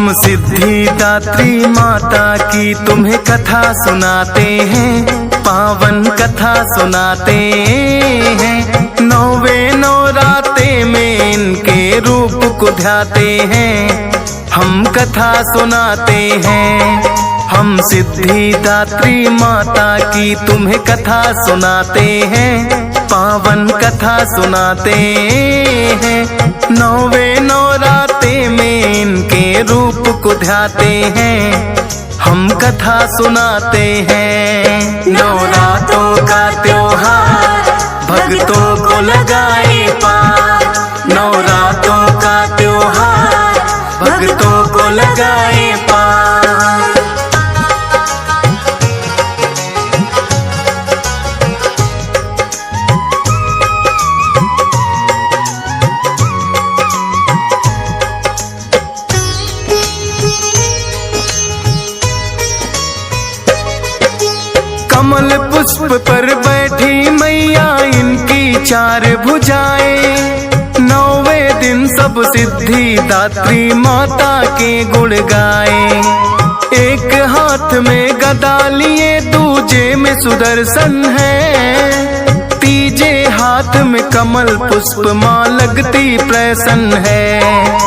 हम सिद्धिदात्री माता की तुम्हें कथा सुनाते हैं, पावन कथा सुनाते हैं। नौवे नौराते में इनके रूप को ध्याते हैं, हम कथा सुनाते हैं। हम सिद्धिदात्री माता की तुम्हें कथा सुनाते हैं, पावन कथा सुनाते हैं। नौवे नौराते में इनके रूप को ध्याते हैं, हम कथा सुनाते हैं। नवरात्रों का त्योहार भक्तों को लगाए पार, नवरात्रों का त्योहार भक्तों को लगाए पार। कमल पुष्प पर बैठी मैया इनकी चार भुजाएं, नौवे दिन सब सिद्धिदात्री माता के गुण गाए। एक हाथ में गदा लिए दूजे में सुदर्शन है, तीजे हाथ में कमल पुष्प माँ लगती प्रसन्न है।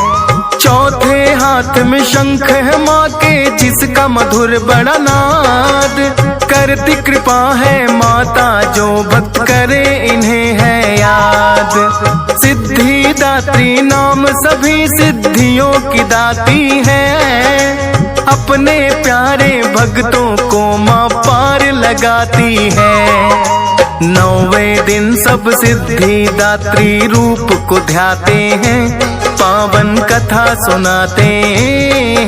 चौथे हाथ में शंख है माँ के जिसका मधुर बड़ा नाद, करती कृपा है माता जो भक्त करे इन्हें है याद। सिद्धिदात्री नाम सभी सिद्धियों की दाती है, अपने प्यारे भक्तों को माँ पार लगाती है। नौवे दिन सब सिद्धिदात्री रूप को ध्याते हैं, पावन कथा सुनाते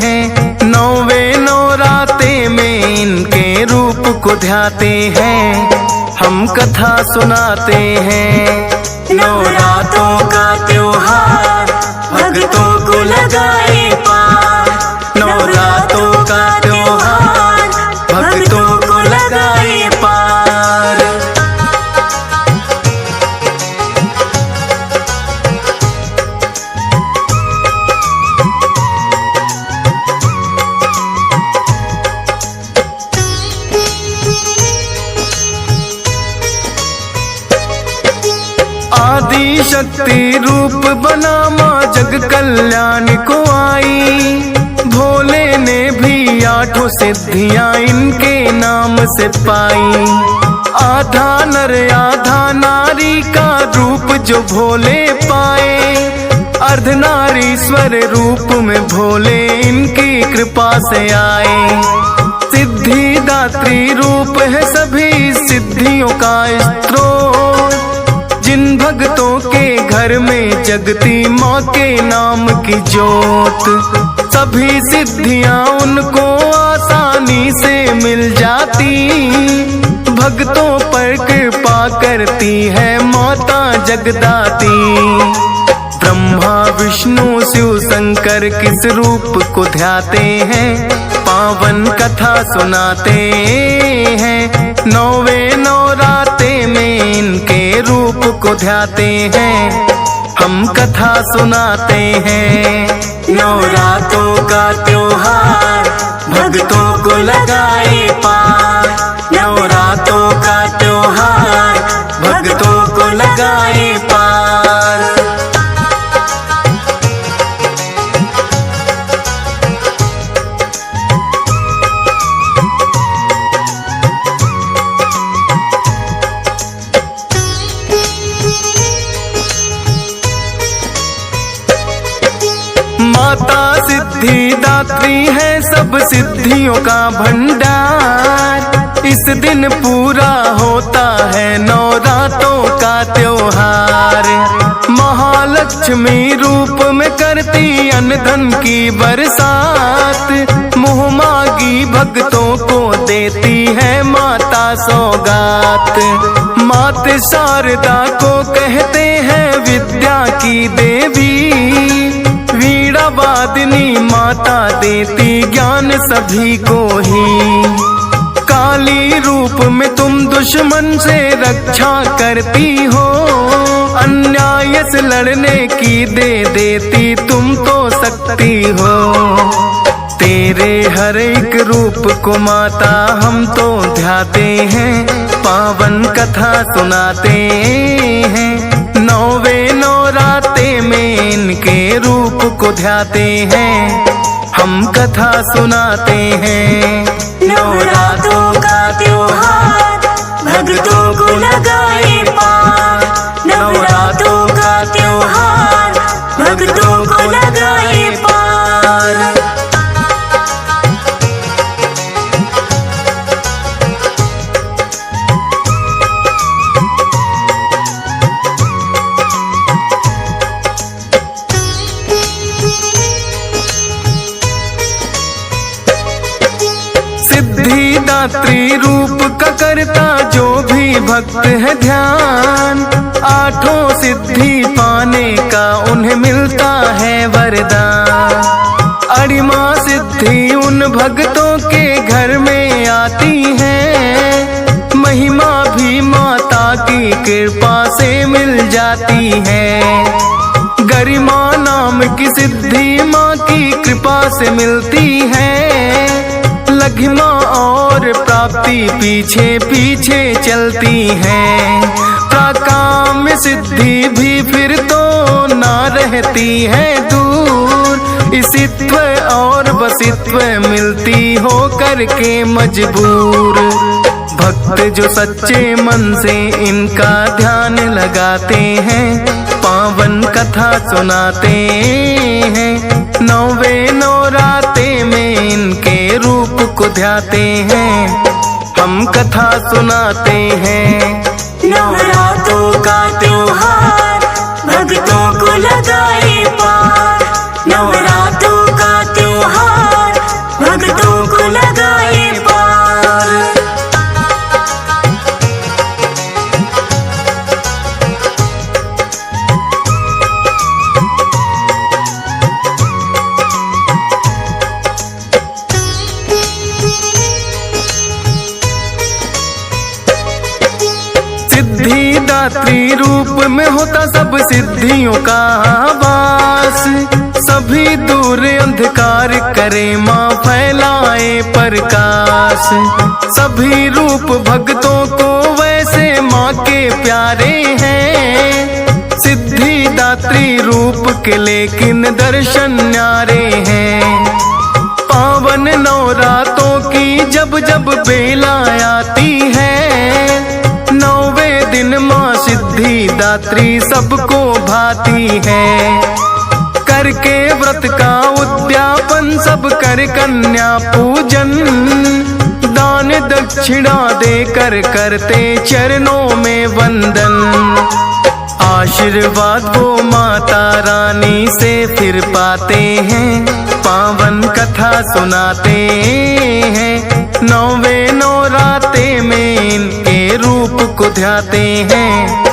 हैं। नौवे नौराते में इनके रूप को ध्याते हैं, हम कथा सुनाते हैं। नवरात्रों का त्योहार भक्तों को लगाए पार, नवरात्रों का त्योहार भक्तों को लगाए पार। आदि शक्ति रूप बना माँ जग कल्याण को आई, भोले ने भी आठों सिद्धियां इनके नाम से पाई। आधा नर आधा नारी का रूप जो भोले पाए, अर्धनारीश्वर रूप में भोले इनकी कृपा से आए। सिद्धिदात्री रूप है सभी सिद्धियों का स्रोत, जिन भक्तों के घर में जगती माँ के नाम की जोत। सभी सिद्धियां उनको आसानी से मिल जाती, भक्तों पर कृपा करती है माता जगदाती। ब्रह्मा विष्णु शिव शंकर किस रूप को ध्याते हैं, पावन कथा सुनाते हैं। नौवे नौराते में इनके रूप को ध्याते हैं, हम कथा सुनाते हैं। नवरात्रों का त्योहार भक्तों को लगाए पार, नवरात्रों का त्योहार भक्तों को लगाए पार। माता सिद्धिदात्री है सब सिद्धियों का भंडार, इस दिन पूरा होता है नवरात्रों का त्योहार। महालक्ष्मी रूप में करती अन्न धन की बरसात, मुँह मांगी भक्तों को देती है माता सौगात। मात शारदा को कहते हैं विद्या की देवी, वादिनी माता देती ज्ञान सभी को ही। काली रूप में तुम दुश्मन से रक्षा करती हो, अन्याय से लड़ने की दे देती तुम तो शक्ति हो। तेरे हर एक रूप को माता हम तो ध्याते हैं, पावन कथा सुनाते हैं। नौवे नौराते में इनके रूप को ध्याते हैं, हम कथा सुनाते हैं। नवरात्रों का त्योहार भक्तों को लगाए पार, नवरात्रों का त्योहार भक्तों को लगाए पार। सिद्धिदात्री रूप का करता जो भी भक्त है ध्यान, आठों सिद्धि पाने का उन्हें मिलता है वरदान। अड़िमा सिद्धि उन भक्तों के घर में आती है, महिमा भी माता की कृपा से मिल जाती है। गरिमा नाम की सिद्धि माँ की कृपा से मिलती है, लघिमा और प्राप्ति पीछे पीछे चलती है। प्राकाम्य सिद्धि भी फिर तो ना रहती है दूर, इसित्व और वसित्व मिलती हो करके मजबूर। भक्त जो सच्चे मन से इनका ध्यान लगाते हैं, पावन कथा सुनाते हैं। नौवे नौराते में इनके रूप को ध्याते हैं, हम कथा सुनाते हैं। नवरात्रों का त्योहार भक्तों को लगाए पार, नवरात्रों का त्योहार भक्तों को लगाए पार। सिद्धिदात्री रूप में होता सब सिद्धियों का वास, सभी दूर अंधकार करे माँ फैलाए प्रकाश। सभी रूप भक्तों को वैसे माँ के प्यारे हैं, सिद्धिदात्री रूप के लेकिन दर्शन न्यारे हैं। पावन नवरातों की जब जब बेला आती है, नौवे दिन माँ सिद्धिदात्री सबको भाती है। करके व्रत का उद्यापन सब कर कन्या पूजन, दान दक्षिणा देकर करते चरणों में वंदन। आशीर्वाद वो माता रानी से फिर पाते हैं, पावन कथा सुनाते हैं। नौवे नौराते में इनके रूप को ध्याते हैं,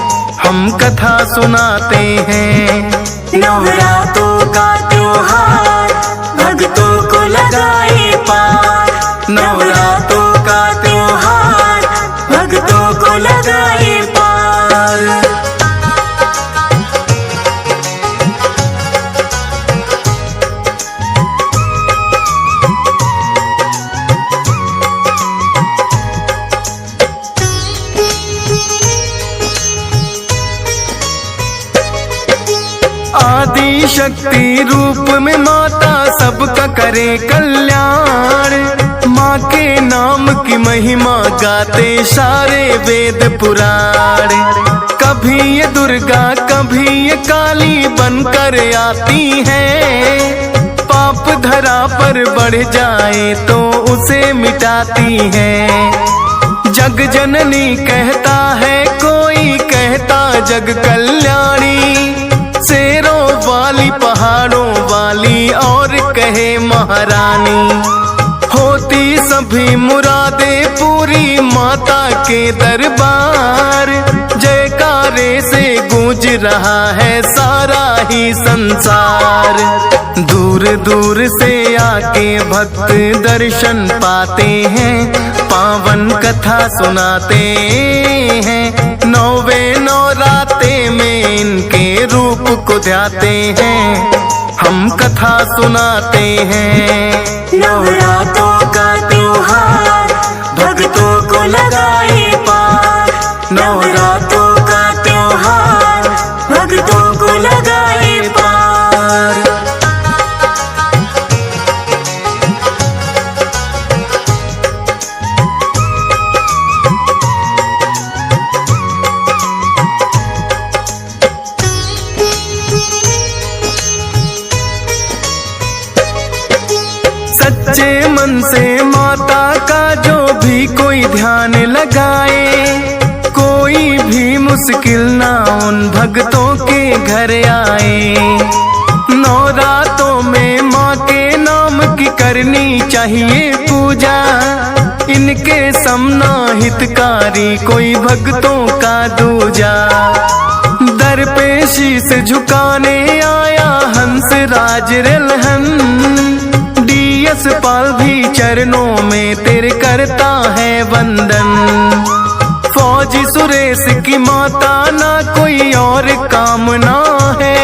हम कथा सुनाते हैं। नवरात्रों का त्योहार भक्तों को लगाए पार, नवरात्रों का त्योहार भक्तों को लगाए पार। आदि शक्ति रूप में माता सबका करे कल्याण, माँ के नाम की महिमा गाते सारे वेद पुराण। कभी ये दुर्गा कभी ये काली बनकर आती है, पाप धरा पर बढ़ जाए तो उसे मिटाती है। जग जननी कहता है कोई कहता जग कल्याणी, शेरों वाली पहाड़ों वाली और कहे महारानी। होती सभी मुरादें पूरी माता के दरबार, जयकारे से गूंज रहा है सारा ही संसार। दूर दूर से आके भक्त दर्शन पाते हैं, पावन कथा सुनाते हैं। नौवे नौराते में इनके रूप को ध्याते हैं, हम कथा सुनाते हैं। नवरात्रों का त्योहार भक्तों को लगाए पार। नवरात्रों का त्योहार भक्तों को लगाए पार। सच्चे मन से माता का जो भी कोई ध्यान लगाए, कोई भी मुश्किल ना उन भक्तों के घर आए। नवरातों में माँ के नाम की करनी चाहिए पूजा, इनके समना हितकारी कोई भक्तों का दूजा। दर पे शीश झुकाने आया हंस राज रलहन, पाल भी चरणों में तेरे करता है वंदन। फौजी सुरेश की माता ना कोई और कामना है,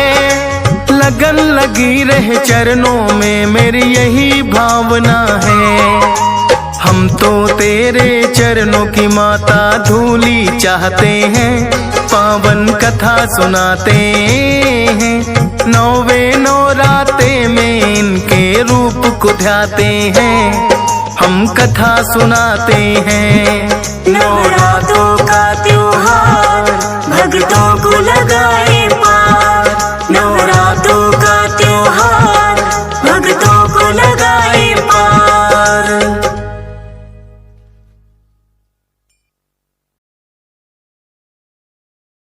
लगन लगी रहे चरणों में मेरी यही भावना है। हम तो तेरे चरणों की माता धूली चाहते हैं, पावन कथा सुनाते हैं। नौवे नवराते में इनके रूप को ध्याते हैं, हम कथा सुनाते हैं।